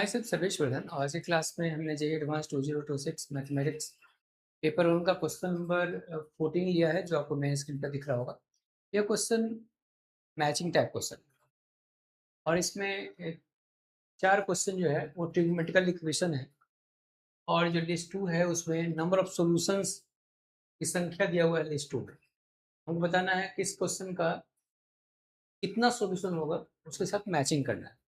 Hi sir, Sarvesh Vardhan. आज की class में हमने जे एडवांस 2026 मैथमेटिक्स पेपर वन का क्वेश्चन नंबर 14 लिया है, जो आपको मेन स्क्रीन पर दिख रहा होगा। यह क्वेश्चन मैचिंग टाइप क्वेश्चन और इसमें चार क्वेश्चन जो है वो ट्रिग्नोमेट्रिकल इक्वेशन है, और जो लिस्ट टू है उसमें नंबर ऑफ सॉल्यूशंस की संख्या दिया हुआ है लिस्ट टू में। हमको बताना है कि इस क्वेश्चन का कितना सॉल्यूशन होगा, उसके साथ मैचिंग करना है।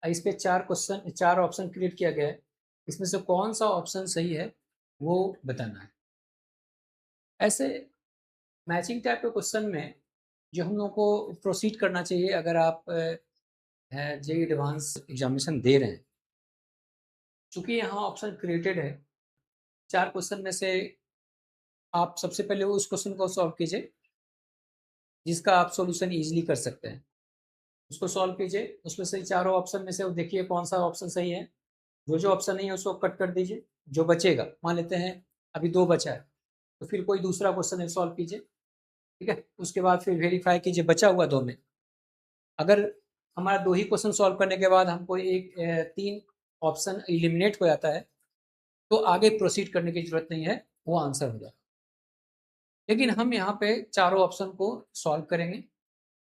इस पे चार ऑप्शन क्रिएट किया गया है, इसमें से कौन सा ऑप्शन सही है वो बताना है। ऐसे मैचिंग टाइप के क्वेश्चन में जो हम लोगों को प्रोसीड करना चाहिए, अगर आप जे एडवांस एग्जामिनेशन दे रहे हैं, चूंकि यहाँ ऑप्शन क्रिएटेड है, चार क्वेश्चन में से आप सबसे पहले उस क्वेश्चन को सॉल्व कीजिए जिसका आप सॉल्यूशन इजीली कर सकते हैं। उसको सॉल्व कीजिए, उसमें से चारों ऑप्शन में से वो देखिए कौन सा ऑप्शन सही है। जो ऑप्शन नहीं है उसको कट कर दीजिए। जो बचेगा, मान लेते हैं अभी दो बचा है, तो फिर कोई दूसरा क्वेश्चन सॉल्व कीजिए। ठीक है, उसके बाद फिर वेरीफाई कीजिए बचा हुआ दो में। अगर हमारा दो ही क्वेश्चन सॉल्व करने के बाद हमको एक तीन ऑप्शन इलिमिनेट हो जाता है, तो आगे प्रोसीड करने की जरूरत नहीं है, वो आंसर हो जाएगा। लेकिन हम यहाँ पे चारों ऑप्शन को सॉल्व करेंगे।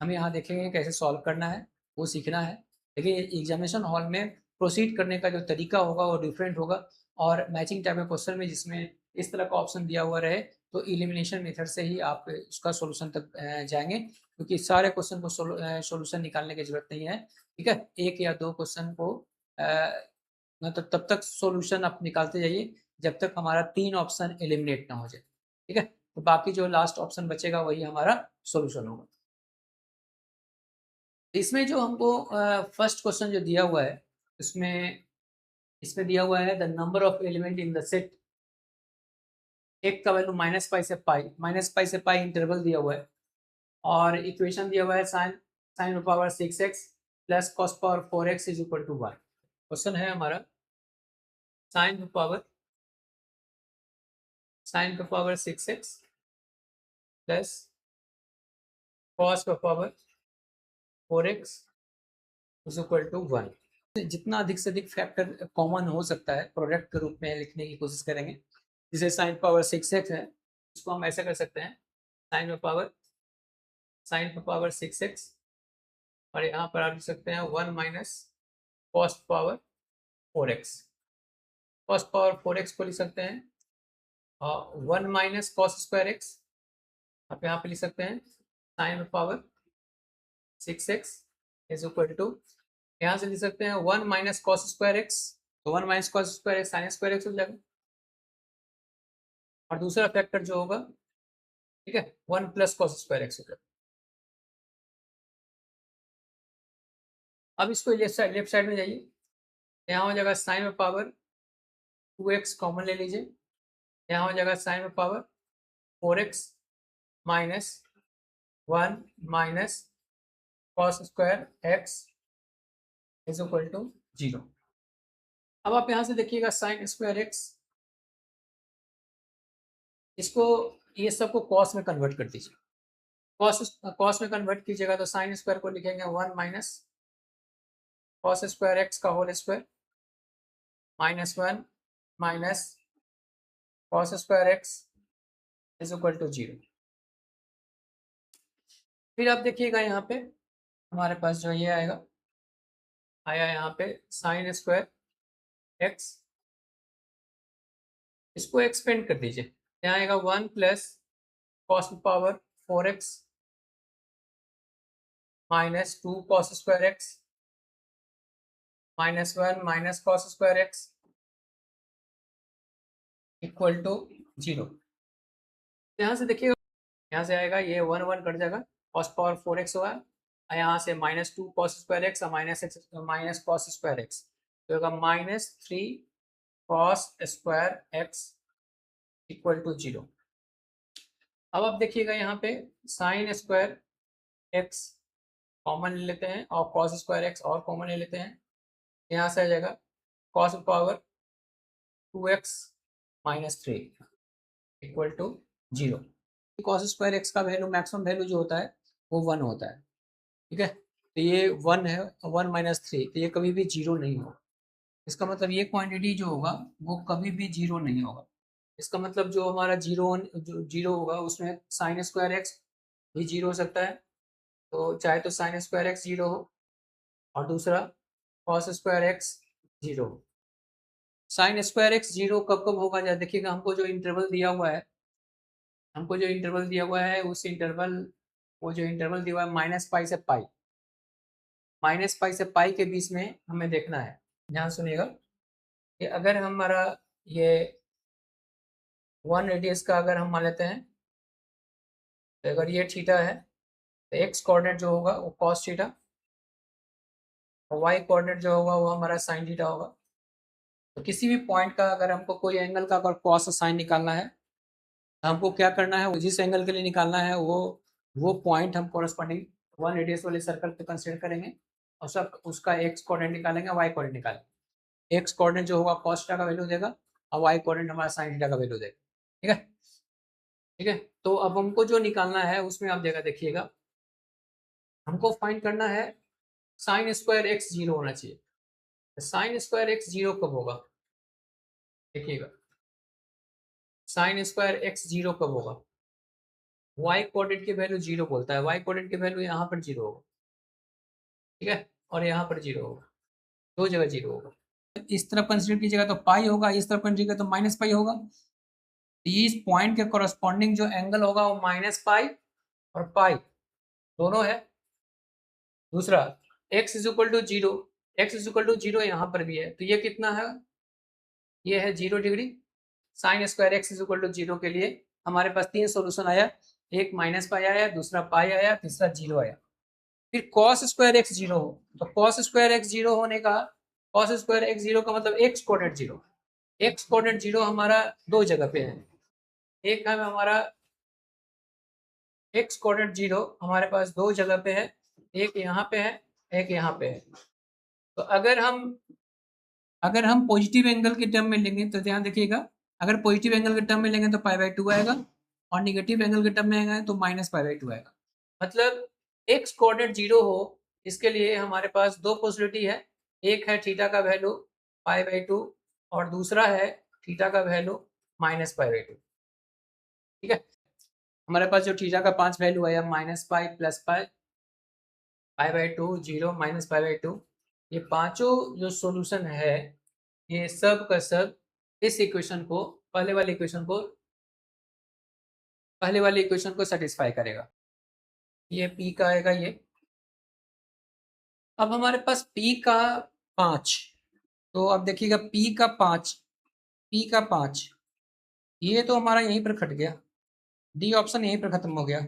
हम यहाँ देखेंगे कैसे सॉल्व करना है, वो सीखना है। लेकिन एग्जामिनेशन हॉल में प्रोसीड करने का जो तरीका होगा वो डिफरेंट होगा। और मैचिंग टाइप में क्वेश्चन में जिसमें इस तरह का ऑप्शन दिया हुआ रहे, तो एलिमिनेशन मेथड से ही आप उसका सॉल्यूशन तक जाएंगे, क्योंकि सारे क्वेश्चन को सॉल्यूशन निकालने की जरूरत नहीं है। ठीक है, एक या दो क्वेश्चन को मतलब तब तक सॉल्यूशन आप निकालते जाइए जब तक हमारा तीन ऑप्शन एलिमिनेट ना हो जाए। ठीक है, तो बाकी जो लास्ट ऑप्शन बचेगा वही हमारा सॉल्यूशन होगा। इसमें जो हमको फर्स्ट क्वेश्चन जो दिया हुआ है, इसमें इसमें दिया हुआ है the number of element in the set. एक का वैल्यू माइनस पाई से पाई इंटरवल दिया हुआ है, और इक्वेशन दिया हुआ है sine sine power 6x plus cos power 4x is equal to 1। Question है हमारा sine power 6x plus cos power 4x is equal to 1। जितना अधिक से अधिक फैक्टर कॉमन हो सकता है प्रोडक्ट के रूप में लिखने की कोशिश करेंगे। जैसे साइन पावर 6x है, इसको हम ऐसा कर सकते हैं साइन पावर 6x, और यहाँ पर आप लिख सकते हैं 1 minus cos power 4x। Cos power 4x को लिख सकते हैं और 1 माइनस कॉस स्क्वायर एक्स आप यहाँ पे लिख सकते हैं sine power 6x is equal to, यहाँ से लिख सकते हैं 1 माइनस कॉस स्क्वायर एक्स, तो 1 minus cos square x sign square x हो जाएगा। और दूसरा फैक्टर जो होगा, ठीक है, 1 प्लस कॉस स्क्वायर एक्स हो जाएगा। अब इसको लेफ्ट साइड में जाइए, यहाँ हो जाएगा साइन पावर 2x कॉमन ले लीजिए, यहाँ हो जाएगा sine power 4x minus 1 minus cos square x is equal to 0। अब आप यहाँ से देखिएगा साइन स्क्वायर एक्स, इसको ये सबको कॉस में कन्वर्ट कर दीजिए। कॉस में कन्वर्ट कीजिएगा तो साइन स्क्वायर को लिखेंगे 1 माइनस कॉस स्क्वायर एक्स का whole square minus 1 minus cos square x is equal to 0। फिर आप देखिएगा यहाँ पे हमारे पास जो ये आया यहाँ पे साइन स्क्वायर एक्स, इसको एक्सपेंड कर दीजिए। यहाँ आएगा 1 plus cos power 4x minus 2 cos square x minus 1 minus cos square x equal to 0। यहाँ से देखिएगा, यहाँ से आएगा ये 1 1 कट जाएगा, कॉस पावर 4x हुआ है, यहाँ से माइनस 2 कॉस स्क्वायर एक्स और माइनस कॉस स्क्वायर एक्स, तो होगा minus 3 cos square x equal to 0। अब आप देखिएगा यहाँ पे साइन स्क्वायर एक्स कॉमन ले लेते हैं और कॉस स्क्वायर एक्स और कॉमन ले लेते हैं। यहाँ से आ जाएगा cos power 2x minus 3 equal to 0। Cos square x का वैल्यू, मैक्सिमम वैल्यू जो होता है वो 1 होता है। ठीक है, तो ये 1 है, 1 माइनस 3, तो ये कभी भी 0 नहीं होगा। इसका मतलब ये क्वांटिटी जो होगा वो कभी भी जीरो नहीं होगा। इसका मतलब जो हमारा जो जीरो होगा उसमें साइन स्क्वायर एक्स भी जीरो हो सकता है, तो चाहे तो साइन स्क्वायर एक्स जीरो हो और दूसरा कॉस स्क्वायर एक्स जीरो हो। साइन स्क्वायर एक्स जीरो कब कब होगा, जरा देखिएगा, हमको जो इंटरवल दिया हुआ है उस इंटरवल वो जो इंटरवल दिया हुआ है माइनस पाई से पाई के बीच में हमें देखना है। ध्यान सुनिएगा कि अगर हमारा ये 1 रेडियस का अगर हम मान लेते हैं, तो अगर ये थीटा है तो एक्स कोऑर्डिनेट जो होगा वो कॉस थीटा और वाई कोऑर्डिनेट जो होगा वो हमारा साइन थीटा होगा। तो किसी भी पॉइंट का अगर हमको कोई एंगल का अगर कॉस साइन निकालना है, तो हमको क्या करना है, जिस एंगल के लिए निकालना है वो पॉइंट हम कोरस्पॉन्डिंग 1 रेडियस वाले सर्कल पे कंसीडर करेंगे और सब उसका एक्स कोऑर्डिनेट निकालेंगे, वाई कोऑर्डिनेट निकालेंगे। एक्स कोऑर्डिनेट जो होगा कॉस थीटा का वैल्यू देगा और वाई कोऑर्डिनेट हमारा साइन थीटा का वैल्यू देगा। ठीक है, ठीक है। तो अब हमको जो निकालना है उसमें आप देखिएगा, हमको फाइंड करना है साइन स्क्वायर एक्स जीरो होना चाहिए। साइन स्क्वायर एक्स जीरो कब होगा, देखिएगा, साइन स्क्वायर एक्स जीरो कब होगा, वाई कोऑर्डिनेट की वैल्यू जीरो बोलता है, वाई कोऑर्डिनेट की वैल्यू यहाँ पर जीरो होगा, ठीक है, और यहाँ पर जीरो होगा, दो जगह जीरो होगा। इस तरफ कंसिडर कीजिएगा तो पाई होगा, इस तरफ कंसिडर कीजिएगा तो माइनस पाई होगा। इस पॉइंट के कोरस्पॉन्डिंग जो एंगल होगा वो माइनस पाई और पाई दोनों है। दूसरा x is equal to zero, x is equal to zero यहाँ पर भी है, तो ये कितना है, ये है 0 degree. Sine square x is equal to zero के लिए हमारे पास 3 सोल्यूशन आया, एक माइनस पाई आया, दूसरा पाई आया, तीसरा जीरो आया। फिर कॉस स्क्वायर एक्स जीरो हो, तो कॉस स्क्वायर एक्स जीरो होने का, कॉस स्क्वायर एक्स जीरो का मतलब x coordinate zero. X coordinate zero हमारा दो जगह पे है, एक है हमारा एक्स कोऑर्डिनेट जीरो हमारे पास दो जगह पे है, एक यहाँ पे है, एक यहाँ पे है। तो अगर हम पॉजिटिव एंगल के टर्म में लेंगे तो ध्यान देखिएगा, अगर पॉजिटिव एंगल के टर्म में लेंगे तो पाई बाई टू आएगा और निगेटिव एंगल के टर्म में आएगा तो माइनस पाई बाई टू आएगा। मतलब एक्स कोऑर्डिनेट जीरो हो इसके लिए हमारे पास दो पॉसिबिलिटी है, एक है थीटा का वैल्यू पाई बाई टू और दूसरा है थीटा का value minus pi by to. ठीक है, हमारे पास जो थीटा का 5 वैल्यू आया minus pi plus pi, pi by to, zero, minus pi by to, ये पांचों जो सॉल्यूशन है ये सब का सब इस इक्वेशन को, पहले वाले इक्वेशन को सेटिस्फाई करेगा। ये p का आएगा ये। अब हमारे पास p का 5, तो अब देखिएगा p का 5 ये तो हमारा यहीं पर खट गया, डी ऑप्शन यहीं पर खत्म हो गया।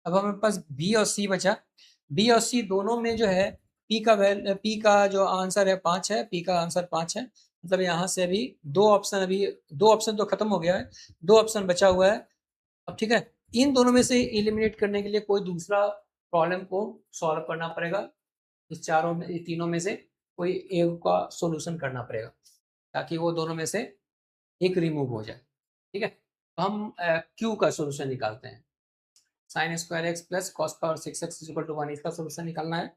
अब हमारे पास बी और सी बचा, बी और सी दोनों में जो है पी का जो आंसर है 5 है, पी का आंसर 5 है। मतलब यहाँ से अभी दो ऑप्शन तो खत्म हो गया है, दो ऑप्शन बचा हुआ है। अब ठीक है, इन दोनों में से एलिमिनेट करने के लिए कोई दूसरा प्रॉब्लम को सॉल्व करना पड़ेगा, इस तीनों में से कोई एक का सॉल्यूशन करना पड़ेगा ताकि वो दोनों में से एक रिमूव हो जाए। ठीक है, तो हम क्यू का सॉल्यूशन निकालते हैं। Sine square x plus cos power 6x is equal to 1, इसका सॉल्यूशन निकालना है।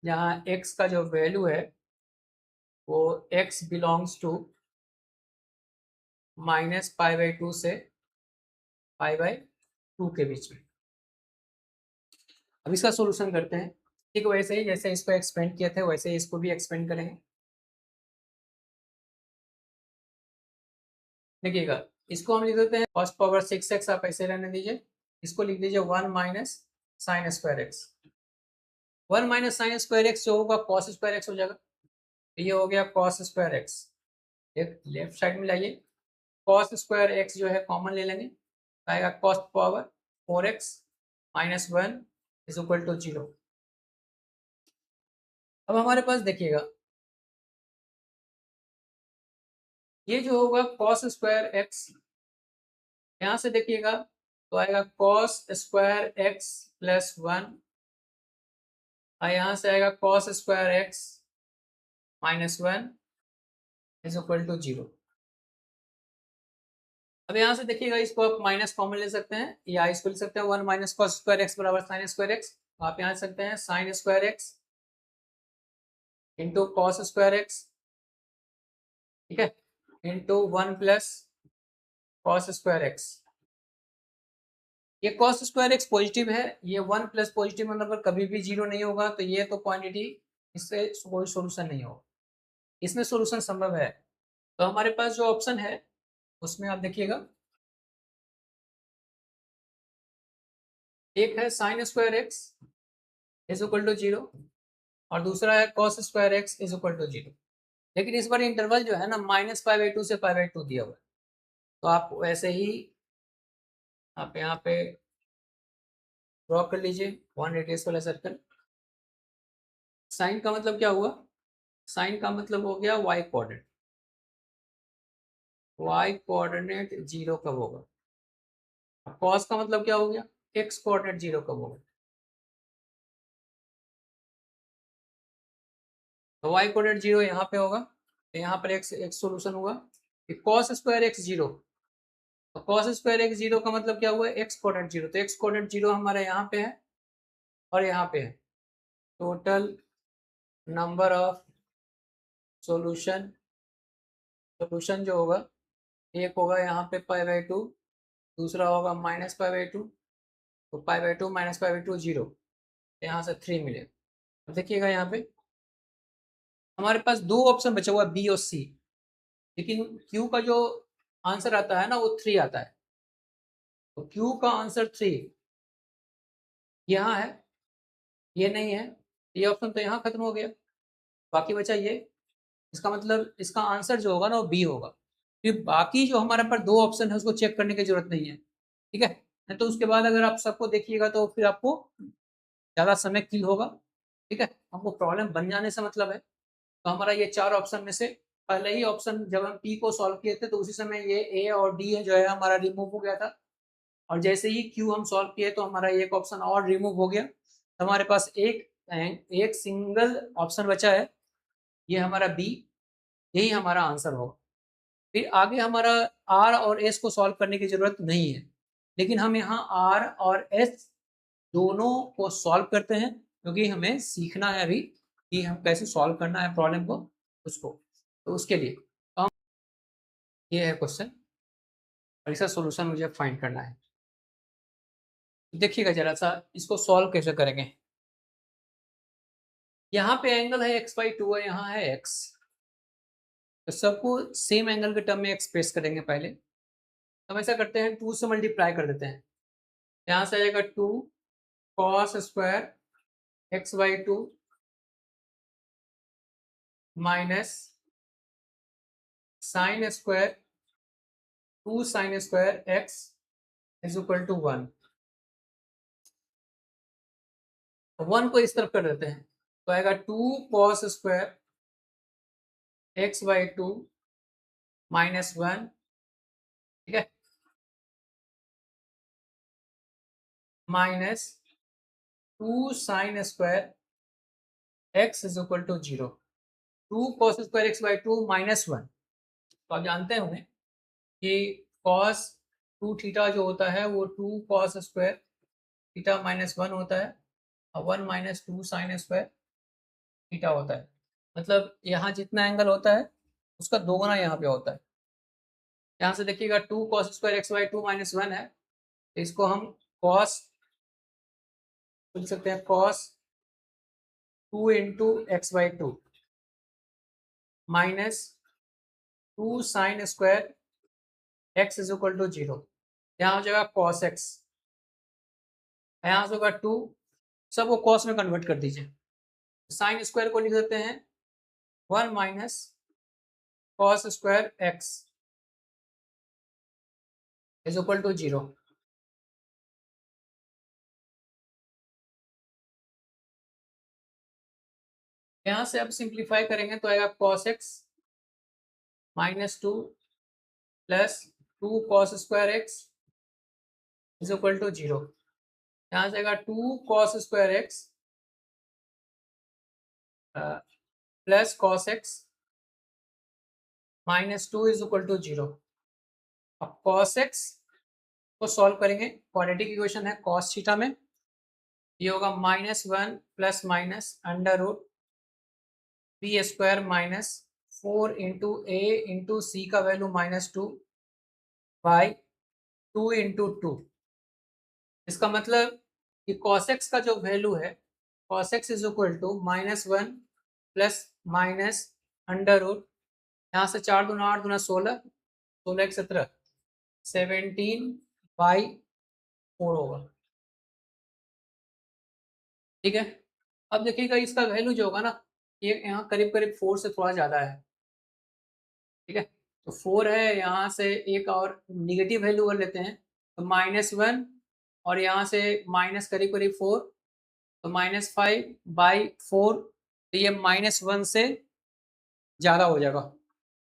जहाँ x का जो वैल्यू है वो x belongs to minus pi by two से पाई बाई टू के बीच में। अब इसका सॉल्यूशन करते हैं, ठीक वैसे ही जैसे इसको एक्सपेंड किए थे वैसे ही इसको भी एक्सपेंड करेंगे। देखिएगा, इसको हम लिख देते हैं कॉस पावर 6x, आप ऐसे रहने दीजिए, इसको लिख दीजिए 1 minus sine square x. 1 minus sine square x जो होगा कॉस स्क्वायर एक्स हो जाएगा, तो ये हो गया कॉस स्क्वायर एक्स। एक लेफ्ट साइड में लाइए, कॉस स्क्वायर एक्स जो है कॉमन ले लेंगे, आएगा cos power 4x minus 1 is equal to 0। अब हमारे पास देखिएगा ये जो होगा कॉस स्क्वायर एक्स, यहाँ से देखिएगा तो आएगा कॉस स्क्वायर एक्स प्लस 1 और यहाँ से आएगा cos square x minus 1 is equal to 0। अब यहाँ से देखिएगा इसको आप माइनस कॉमन ले सकते हैं या इसको ले सकते हैं 1 माइनस कॉस स्क्वायर एक्स बराबर साइन स्क्वायर एक्स। आप यहाँ सकते हैं sine square x into cos square x ठीक है, into 1 plus cos square x. ये कॉस स्क्वायर एक्स पॉजिटिव है, ये 1 प्लस पॉजिटिव नंबर कभी भी जीरो नहीं होगा, तो ये तो क्वांटिटी, इससे कोई सोल्यूशन नहीं होगा, इसमें सोल्यूशन संभव है। तो हमारे पास जो ऑप्शन है उसमें आप देखिएगा, एक है sine square x is equal to zero, और दूसरा है cos square x is equal to zero. लेकिन इस बार इंटरवल जो है ना -π/2 से π/2 दिया हुआ है, तो आप वैसे ही आप यहाँ पे ड्रॉ कर लीजिए 1 रेडियस वाला सर्कल। साइन का मतलब क्या हुआ, साइन का मतलब हो गया y coordinate, y coordinate zero कब होगा। कॉस का मतलब क्या हो गया, x कोऑर्डिनेट जीरो कब होगा। तो y कोऑर्डिनेट जीरो यहाँ पे होगा, तो यहाँ पर एक सोल्यूशन हुआ कि कॉस स्क्वायर एक्स जीरो। तो कॉस स्क्वायर एक्स जीरो का मतलब क्या हुआ, x कोऑर्डिनेट जीरो, तो x कोऑर्डिनेट जीरो हमारा यहाँ पे है और यहाँ पे है। Total number of solution, solution जो होगा, एक होगा यहाँ पे π/2, दूसरा होगा -π/2, तो π/2 -π/2 जीरो, यहाँ से 3 मिलेगा। अब देखिएगा यहाँ पे हमारे पास दो ऑप्शन बचा हुआ बी और सी, लेकिन क्यू का जो आंसर आता है ना वो 3 आता है, तो क्यू का आंसर 3 यहाँ है, ये नहीं है, ये ऑप्शन तो यहाँ खत्म हो गया, बाकी बचा ये। इसका मतलब इसका आंसर जो होगा ना वो बी होगा। फिर बाकी जो हमारे पास दो ऑप्शन है उसको चेक करने की जरूरत नहीं है, ठीक है। नहीं तो उसके बाद अगर आप सबको देखिएगा तो फिर आपको ज़्यादा समय किल होगा, ठीक है, हमको प्रॉब्लम बन जाने से मतलब है। तो हमारा ये चार ऑप्शन में से पहले ही ऑप्शन जब हम पी को सॉल्व किए थे तो उसी समय ये ए और डी है जो है हमारा रिमूव हो गया था, और जैसे ही क्यू हम सॉल्व किए तो हमारा एक ऑप्शन और रिमूव हो गया, तो हमारे पास एक सिंगल ऑप्शन बचा है, ये हमारा बी, यही हमारा आंसर होगा। फिर आगे हमारा आर और एस को सॉल्व करने की जरूरत नहीं है, लेकिन हम यहाँ आर और एस दोनों को सॉल्व करते हैं, क्योंकि हमें सीखना है अभी कि हम कैसे सॉल्व करना है प्रॉब्लम को, उसको, तो उसके लिए तो हम, ये है क्वेश्चन और इसका सोल्यूशन मुझे फाइंड करना है। देखिएगा जरा सा इसको सॉल्व कैसे करेंगे। यहाँ पे एंगल है x/2 है, यहाँ है x, तो सबको सेम एंगल के टर्म में एक्सप्रेस करेंगे। पहले हम ऐसा करते हैं 2 से मल्टीप्लाई कर देते हैं, यहाँ से आ जाएगा 2 cos square x/2 minus sine square 2 sine square x is equal to 1। 1 को इस तरफ कर देते हैं तो आएगा 2 cos स्क्वायर x/2 माइनस 1, ठीक है, minus 2 sine square x is equal to 0। 2 cos square x/2 minus 1, तो आप जानते होंगे कि cos 2 थीटा जो होता है वो 2 cos स्क्वायर थीटा माइनस 1 होता है, और 1 माइनस 2 साइन स्क्वायर थीटा होता है। मतलब यहाँ जितना एंगल होता है उसका दोगुना यहाँ पे होता है। यहाँ से देखिएगा 2 cos स्क्वायर x/2 माइनस 1 है, तो इसको हम cos लिख सकते हैं, cos 2 into x/2 minus 2 sine square x is equal to 0। यहाँ हो जाएगा cos x, यहाँ से होगा 2, सबको cos में कन्वर्ट कर दीजिए, साइन स्क्वायर को लिख देते हैं 1 minus cos square x is equal to 0। यहाँ से अब सिंप्लीफाई करेंगे तो आएगा cos x minus 2 plus 2 cos square x is equal to 0। यहाँ से आएगा 2 cos square x plus cos x minus 2 is equal to 0। अब cos x को सॉल्व करेंगे, क्वाड्रेटिक इक्वेशन है cos थीटा में, ये होगा -1 plus minus under root B square minus 4 into A into C का वैल्यू -2 बाई 2 इंटू 2। इसका मतलब कि cos x का जो वैल्यू है, cos x is equal to -1 plus minus under root, यहाँ से 4 दूना 8 दूना 16, 16 एक 17, 17 बाई 4 होगा। ठीक है, अब देखिएगा इसका वैल्यू जो होगा ना, ये यहाँ करीब करीब 4 से थोड़ा ज़्यादा है। ठीक है, तो 4 है, यहाँ से एक और निगेटिव वैल्यू कर लेते हैं, तो -1, और यहाँ से माइनस करीब करीब 4, तो -5 बाई 4, तो ये -1 से ज़्यादा हो जाएगा,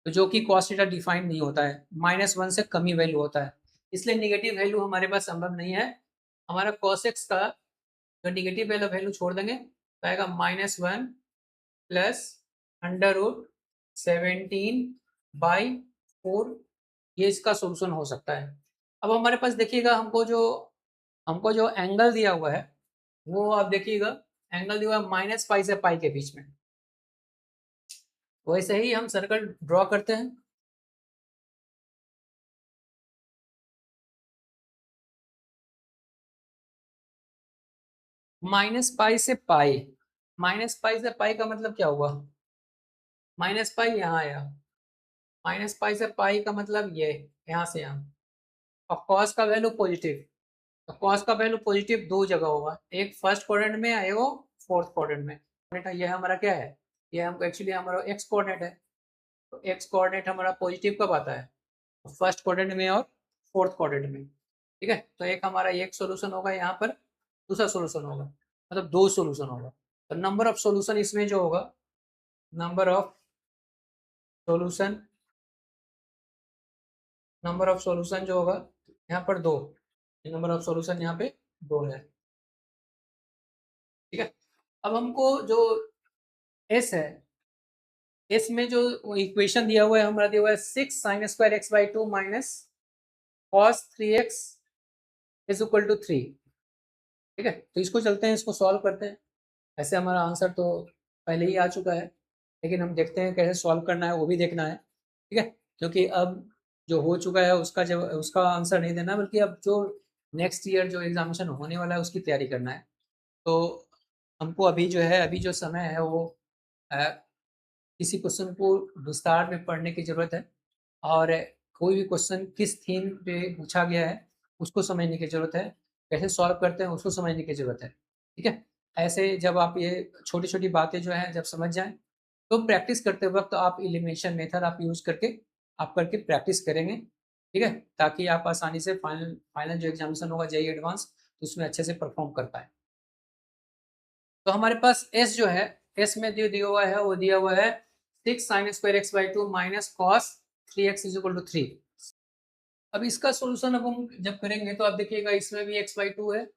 तो जो कि cos थीटा डिफाइन नहीं होता है, -1 से कम ही वैल्यू होता है, इसलिए निगेटिव वैल्यू हमारे पास संभव नहीं है। हमारा cos x का जो निगेटिव वैल्यू छोड़ देंगे तो आएगा -1 प्लस अंडर रूट 17 बाई 4, ये इसका सोल्यूशन हो सकता है। अब हमारे पास देखिएगा हमको जो एंगल दिया हुआ है, वो आप देखिएगा एंगल दिया हुआ है -पाई से पाई के बीच में, वैसे ही हम सर्कल ड्रॉ करते हैं। -पाई से पाई, -पाई से पाई का मतलब क्या हुआ, -पाई यहाँ आया, -पाई से पाई का मतलब ये यहाँ से यहाँ, और cos का वैल्यू पॉजिटिव, तो cos का वैल्यू पॉजिटिव दो जगह होगा, एक फर्स्ट क्वाड्रेंट में है, वो फोर्थ क्वाड्रेंट में। ये हमारा क्या है, ये हमको एक्चुअली हमारा एक्स कोऑर्डिनेट है, तो एक्स कोऑर्डिनेट हमारा पॉजिटिव कब आता है, फर्स्ट क्वाड्रेंट में और फोर्थ क्वाड्रेंट में। ठीक है, तो एक हमारा एक सोल्यूशन होगा यहाँ पर, दूसरा सोल्यूशन होगा, मतलब दो सोल्यूशन होगा। तो नंबर ऑफ सोल्यूशन इसमें जो होगा, नंबर ऑफ सोल्यूशन जो होगा यहाँ पर दो, नंबर ऑफ सोल्यूशन यहाँ पे दो है। ठीक है, अब हमको जो एस है, एस में जो इक्वेशन दिया हुआ है, हमारा दिया हुआ है 6 sin square x by 2 minus cos 3x is equal to 3। ठीक है, तो इसको चलते हैं, इसको सॉल्व करते हैं। ऐसे हमारा आंसर तो पहले ही आ चुका है, लेकिन हम देखते हैं कैसे सॉल्व करना है, वो भी देखना है। ठीक है, क्योंकि अब जो हो चुका है उसका जब उसका आंसर नहीं देना, बल्कि अब जो नेक्स्ट ईयर जो एग्जामिनेशन होने वाला है उसकी तैयारी करना है। तो हमको अभी जो है, अभी जो समय है वो किसी क्वेश्चन को विस्तार में पढ़ने की ज़रूरत है, और कोई भी क्वेश्चन किस थीम पे पूछा गया है उसको समझने की ज़रूरत है, कैसे सॉल्व करते हैं उसको समझने की ज़रूरत है। ठीक है, ऐसे जब आप ये छोटी-छोटी बातें जो हैं जब समझ जाएँ, तो प्रैक्टिस करते वक़्त आप एलिमिनेशन मेथड आप यूज़ करके आप करके प्रैक्टिस करेंगे। ठीक है, ताकि आप आसानी से फाइनल फाइनल जो एग्ज़ामिनेशन होगा जेईई एडवांस, उसमें अच्छे से परफ़ॉर्म कर पाएँ। तो हमारे पास एस जो है, एस में जो दिया हुआ है वो दिया हुआ है 6 sin square x by 2 minus cos 3x is equal to 3। अब इसका सॉल्यूशन अब हम जब करेंगे तो आप देखिएगा इसमें भी x बाई 2 है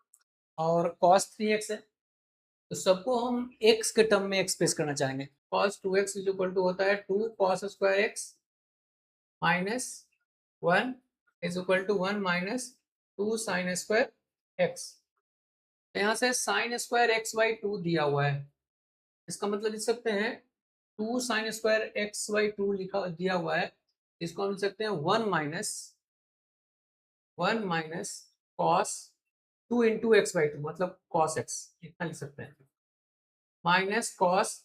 और cos 3x है, तो सबको हम x के टर्म में एक्सप्रेस करना चाहेंगे। cos 2x is equal to होता है 2 cos square x minus 1 is equal to 1 minus 2 sin square x। तो यहाँ से sin स्क्वायर x बाई 2 दिया हुआ है, इसका मतलब लिख सकते हैं 2 sin स्क्वायर एक्स बाई 2 लिखा दिया हुआ है, इसको हम लिख सकते हैं 1 minus cos 2 into x by 2, मतलब कॉस एक्स, इतना लिख सकते हैं, minus cos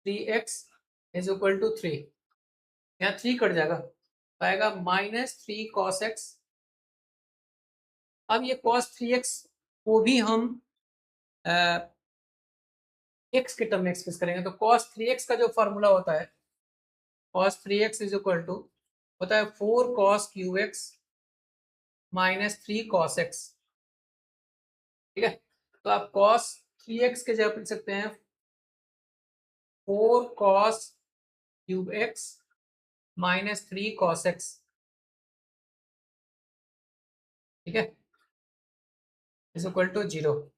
3x is equal to 3, यहाँ 3 कट जाएगा तो आएगा -3 cos x। अब ये cos 3x को भी हम x के टर्म में एक्सप्रेस करेंगे, तो cos 3x का जो फॉर्मूला होता है, cos 3x is equal to होता है 4 cos qx minus 3 cos x। ठीक है, तो आप cos 3x के जगह लिख सकते हैं 4 cos cube x minus 3 cos x। ठीक है, इज इक्वल टू 0।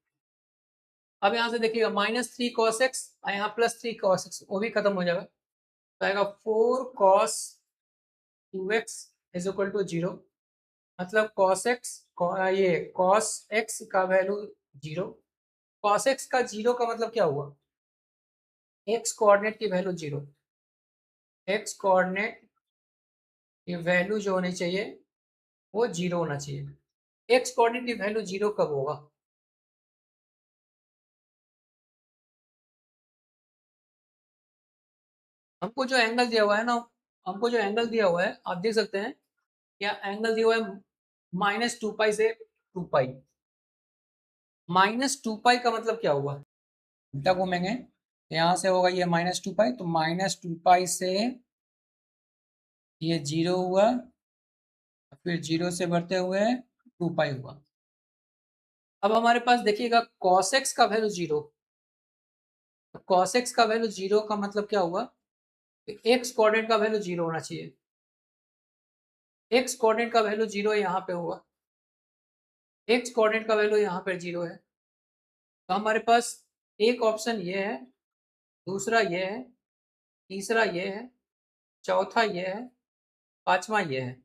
अब यहाँ से देखिएगा -3 cos x और यहाँ +3 cos x, वो भी खत्म हो जाएगा, तो आएगा 4 cos cube x is equal to 0, मतलब cos x ये cos x का वैल्यू 0, cos x का 0 का मतलब क्या हुआ, x कोऑर्डिनेट की वैल्यू 0, एक्स कोऑर्डिनेट की वैल्यू जो होनी चाहिए वो 0 होना चाहिए। एक्स कोऑर्डिनेट की वैल्यू 0 कब होगा? हमको जो एंगल दिया हुआ है ना, हमको जो एंगल दिया हुआ है आप देख सकते हैं, या एंगल दिया हुआ है -2 पाई से 2 पाई। -2 पाई का मतलब क्या हुआ? उल्टा घूमेंगे, यहाँ से होगा ये -2 पाई, तो -2 पाई से ये 0 हुआ, फिर 0 से बढ़ते हुए 2 पाई हुआ। अब हमारे पास देखिएगा cos x का वैल्यू 0, तो cos x का वैल्यू 0 का मतलब क्या हुआ? एक्स कोऑर्डिनेट का वैल्यू 0 होना चाहिए। एक्स कोऑर्डिनेट का वैल्यू 0 यहाँ पे होगा, एक्स कोऑर्डिनेट का वैल्यू यहाँ पे 0 है। तो हमारे पास एक ऑप्शन ये है, दूसरा ये है, तीसरा ये है, चौथा ये है, पांचवा ये है।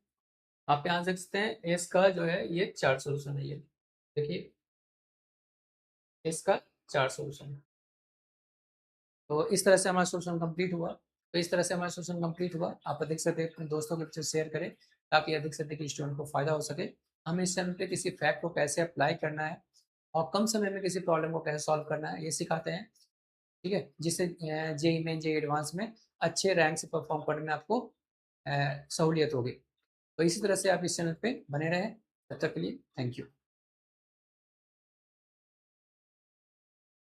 आप यहाँ देख सकते हैं इसका जो है ये 4 सोल्यूशन है। ये देखिए इसका 4 सोल्यूशन है। तो इस तरह से हमारा सोल्यूशन कंप्लीट हुआ। तो इस तरह से हमारा सोल्यूशन कंप्लीट हुआ। आप अधिक से अधिक अपने दोस्तों के साथ शेयर करें ताकि अधिक से अधिक स्टूडेंट को फायदा हो सके। हमें इस चैनल पे किसी फैक्ट को कैसे अप्लाई करना है और कम समय में किसी प्रॉब्लम को कैसे सॉल्व करना है ये सिखाते हैं। ठीक है, जिससे जेईई मेन जेईई एडवांस में अच्छे रैंक से परफॉर्म करने में आपको सहूलियत होगी। तो इसी तरह से आप इस चैनल पे बने रहें। तब तक के लिए थैंक यू।